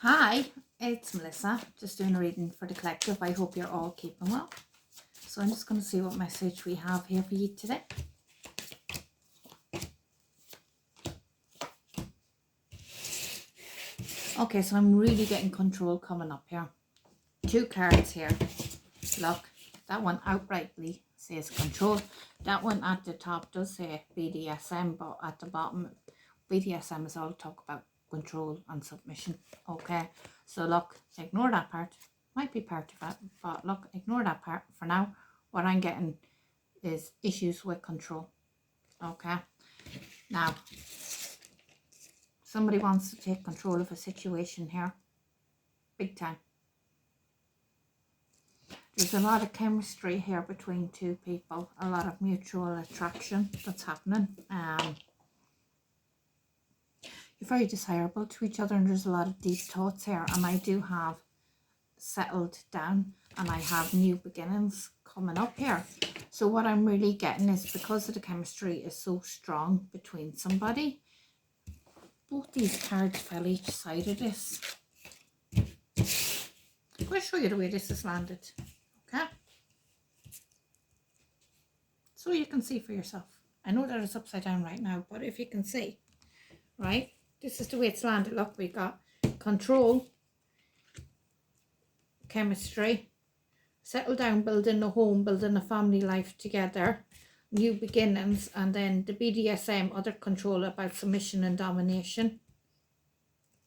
Hi, it's Melissa, just doing a reading for the collective. I hope you're all keeping well. So I'm just going to see what message we have here for you today. Okay, so I'm really getting control coming up here. Two cards here. Look, that one outrightly says control. That one at the top does say BDSM, but at the bottom, BDSM is all talk about control and submission. Okay, so look, ignore that part. Might be part of it, but look, ignore that part for now. What I'm getting is issues with control. Okay, now somebody wants to take control of a situation here, big time. There's a lot of chemistry here between two people, a lot of mutual attraction that's happening. You're very desirable to each other, and there's a lot of deep thoughts here, and I do have settled down and I have new beginnings coming up here. So what I'm really getting is, because of the chemistry is so strong between somebody, both these cards fell each side of this. I'm going to show you the way this is landed, okay? So you can see for yourself. I know that it's upside down right now, but if you can see, right, this is the way it's landed. Look, we got control, chemistry, settle down, building a home, building a family life together, new beginnings, and then the BDSM, other control about submission and domination.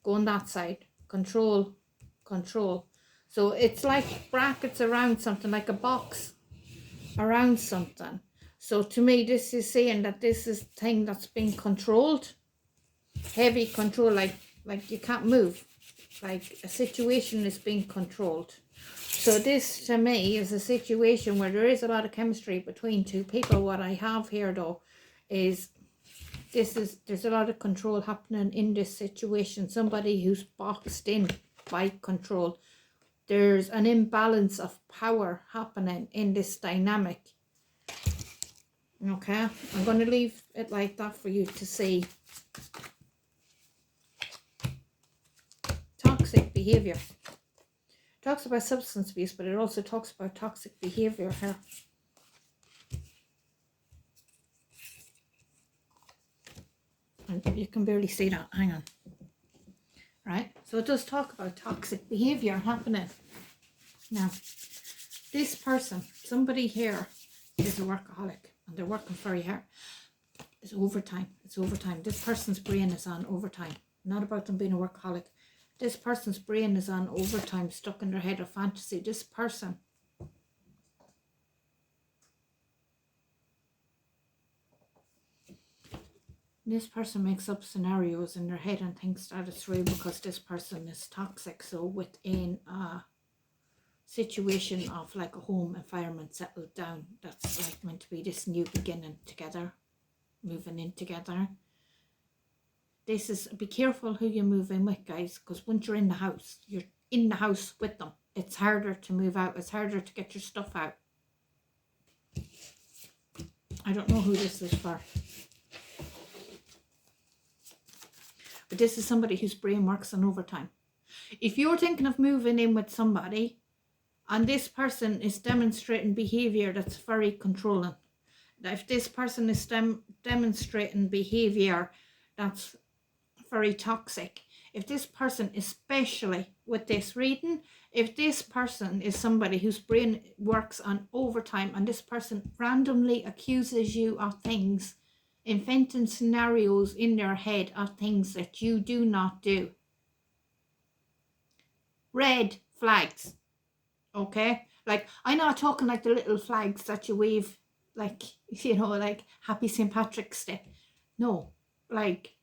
Go on that side, control, control. So it's like brackets around something, like a box around something. So to me, this is saying that this is thing that's being controlled, heavy control, like you can't move, like a situation is being controlled. So this to me is a situation where there is a lot of chemistry between two people. What I have here though is there's a lot of control happening in this situation. Somebody who's boxed in by control. There's an imbalance of power happening in this dynamic. Okay, I'm going to leave it like that for you to see. Toxic behavior. Talks about substance abuse, but it also talks about toxic behavior here. And you can barely see that. Hang on. Right? So it does talk about toxic behavior happening. Now, this person, somebody here, is a workaholic, and they're working very hard. It's overtime. It's overtime. This person's brain is on overtime. Not about them being a workaholic. This person's brain is on overtime, stuck in their head of fantasy. This person makes up scenarios in their head and thinks that it's real because this person is toxic. So within a situation of like a home environment settled down, that's like meant to be this new beginning together, moving in together. This is, be careful who you move in with, guys, because once you're in the house with them. It's harder to move out. It's harder to get your stuff out. I don't know who this is for. But this is somebody whose brain works on overtime. If you're thinking of moving in with somebody and this person is demonstrating behavior that's very controlling, if this person is demonstrating behavior that's very toxic, if this person, especially with this reading, if this person is somebody whose brain works on overtime and this person randomly accuses you of things, inventing scenarios in their head of things that you do not do, red flags. Okay, like I'm not talking like the little flags that you wave, like, you know, like Happy St. Patrick's Day. No, like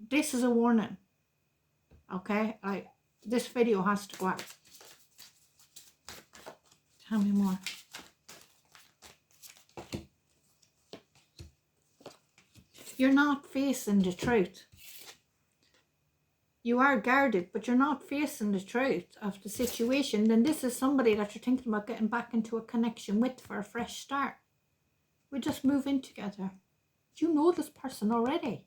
this is a warning. Okay, like this video has to go out. Tell me more. You're not facing the truth. You are guarded, but you're not facing the truth of the situation. Then this is somebody that you're thinking about getting back into a connection with for a fresh start. We just move in together. You know this person already.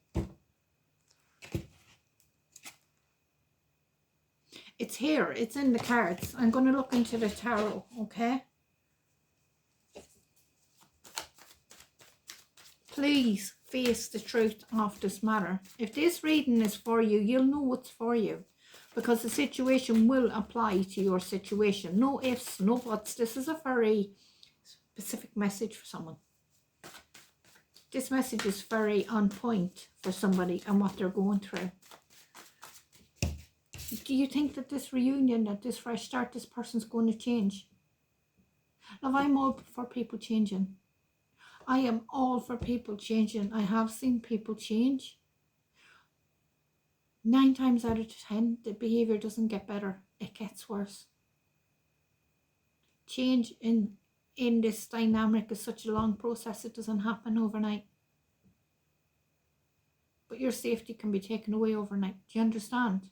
It's here. It's in the cards. I'm going to look into the tarot, okay? Please face the truth of this matter. If this reading is for you, you'll know it's for you. Because the situation will apply to your situation. No ifs, no buts. This is a very specific message for someone. This message is very on point for somebody and what they're going through. Do you think that this reunion, that this fresh start, this person's going to change? Now, I'm all for people changing. I am all for people changing. I have seen people change. 9 times out of 10, the behaviour doesn't get better. It gets worse. Change in this dynamic is such a long process. It doesn't happen overnight. But your safety can be taken away overnight. Do you understand?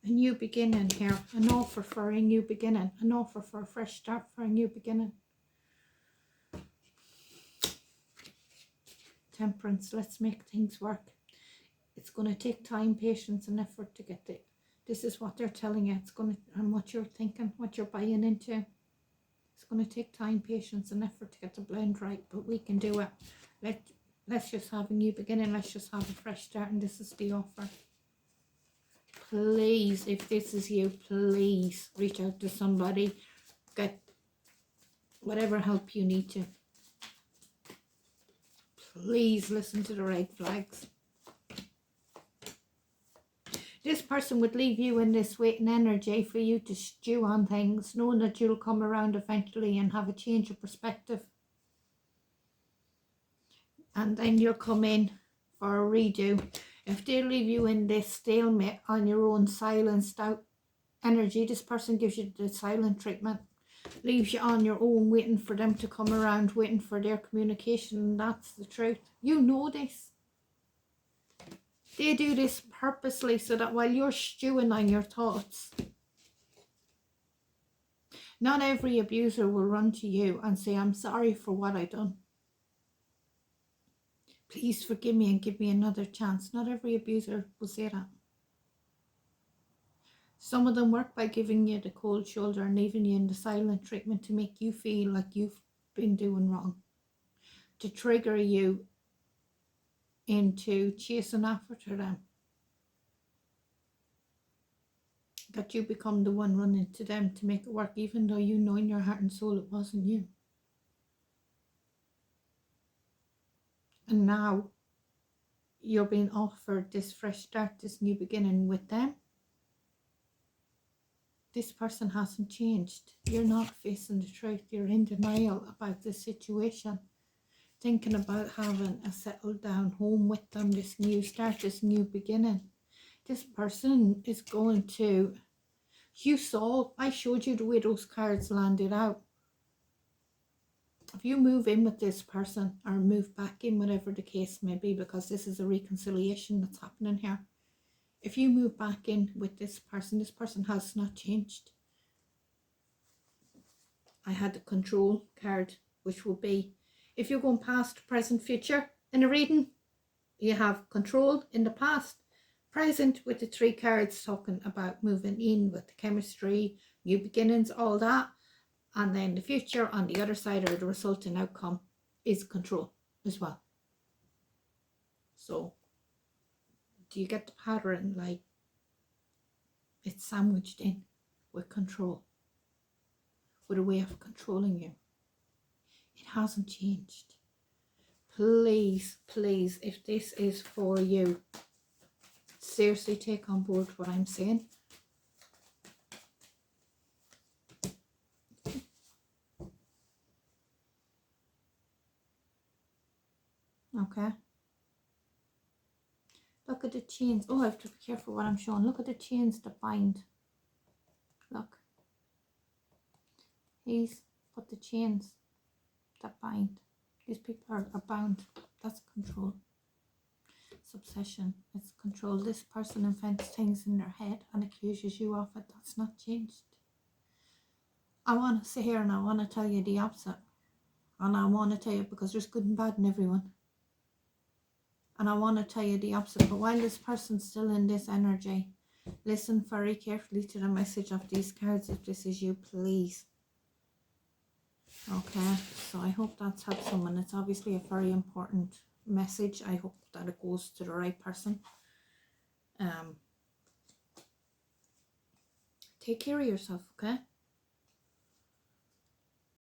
A new beginning here. An offer for a new beginning. An offer for a fresh start, for a new beginning. Temperance. Let's make things work. It's going to take time, patience and effort to get it. This is what they're telling you. It's going to, and what you're thinking, what you're buying into. It's going to take time, patience and effort to get the blend right. But we can do it. Let's just have a new beginning. Let's just have a fresh start. And this is the offer. Please, if this is you, please reach out to somebody. Get whatever help you need to. Please listen to the red flags. This person would leave you in this waiting energy for you to stew on things, knowing that you'll come around eventually and have a change of perspective. And then you'll come in for a redo. If they leave you in this stalemate on your own silenced out energy, this person gives you the silent treatment, leaves you on your own, waiting for them to come around, waiting for their communication, and that's the truth. You know this. They do this purposely so that while you're stewing on your thoughts, not every abuser will run to you and say, I'm sorry for what I done. Please forgive me and give me another chance. Not every abuser will say that. Some of them work by giving you the cold shoulder and leaving you in the silent treatment to make you feel like you've been doing wrong. To trigger you into chasing after them. That you become the one running to them to make it work, even though you know in your heart and soul it wasn't you. And now you're being offered this fresh start, this new beginning with them. This person hasn't changed. You're not facing the truth. You're in denial about the situation. Thinking about having a settled down home with them, this new start, this new beginning. This person is going to, you saw, I showed you the way those cards landed out. If you move in with this person or move back in, whatever the case may be, because this is a reconciliation that's happening here. If you move back in with this person has not changed. I had the control card, which will be, if you're going past, present, future in a reading, you have control in the past, present with the 3 cards talking about moving in with the chemistry, new beginnings, all that. And then the future on the other side, or the resulting outcome, is control as well. So, do you get the pattern? Like, it's sandwiched in with control, with a way of controlling you. It hasn't changed. Please, please, if this is for you, seriously take on board what I'm saying. Okay. Look at the chains. Oh, I have to be careful what I'm showing. Look at the chains that bind. Look. He's put the chains that bind. These people are bound. That's control. It's obsession. It's control. This person invents things in their head and accuses you of it. That's not changed. I want to sit here and I want to tell you the opposite. And I want to tell you, because there's good and bad in everyone. And I want to tell you the opposite. But while this person's still in this energy, listen very carefully to the message of these cards if this is you, please. Okay, so I hope that's helped someone. It's obviously a very important message. I hope that it goes to the right person. Take care of yourself, okay?